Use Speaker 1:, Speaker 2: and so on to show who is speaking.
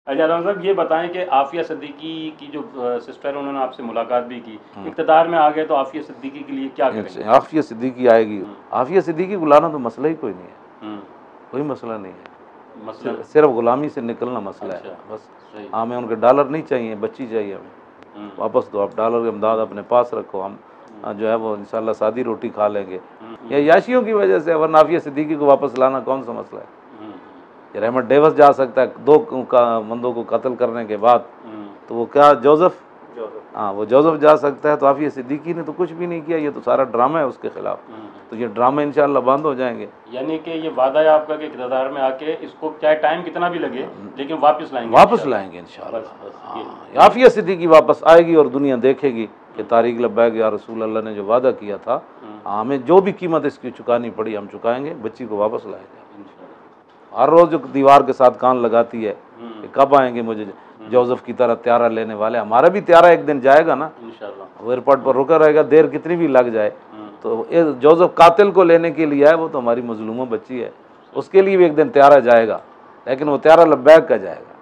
Speaker 1: अच्छा राम साहब, ये बताएं कि आफिया सिद्दीकी की जो सिस्टर है, उन्होंने आपसे मुलाकात भी की, इक़्तिदार में आ गए तो आफिया सिद्दीकी के लिए क्या करेंगे?
Speaker 2: आफिया सिद्दीकी आएगी, आफिया सिद्दीकी को लाना तो मसला ही कोई नहीं है, कोई मसला नहीं है, सिर्फ गुलामी से निकलना मसला है बस। हमें उनके डॉलर नहीं चाहिए, बच्ची चाहिए हमें, वापस दो आप डॉलर की इमदाद अपने पास रखो, हम जो है वो इंशाल्लाह सादी रोटी खा लेंगे। या याशियों की वजह से, वरना आफिया सिद्दीकी को वापस लाना कौन सा मसला है? रहमत डेविस जा सकता है 2 बंदों को कत्ल करने के बाद, तो वो क्या जोसेफ, हाँ वो जोसेफ जा सकता है, तो आफिया सिद्दीकी ने तो कुछ भी नहीं किया, ये तो सारा ड्रामा है उसके खिलाफ। तो ये ड्रामे इंशाल्लाह बंद हो जाएंगे।
Speaker 1: यानी कि ये वादा है आपका कि इक़्तिदार में आके इसको चाहे टाइम कितना भी लगे लेकिन वापस लाएंगे,
Speaker 2: वापस लाएंगे इंशाल्लाह। आफिया सिद्दीकी वापस आएगी और दुनिया देखेगी कि तारीक लब्बैक या रसूल अल्लाह ने जो वादा किया था, हमें जो भी कीमत इसकी चुकानी पड़ी हम चुकाएंगे, बच्ची को वापस लाएंगे। हर रोज़ जो दीवार के साथ कान लगाती है कि कब आएंगे मुझे जोसेफ की तरह त्यारा लेने वाले, हमारा भी त्यारा एक दिन जाएगा ना इंशाल्लाह, वो एयरपोर्ट पर रुका रहेगा, देर कितनी भी लग जाए। तो जोसेफ कातिल को लेने के लिए है, वो तो हमारी मजलूमा बच्ची है, उसके लिए भी एक दिन त्यारा जाएगा, लेकिन वो त्यारा लब्बैक का जाएगा।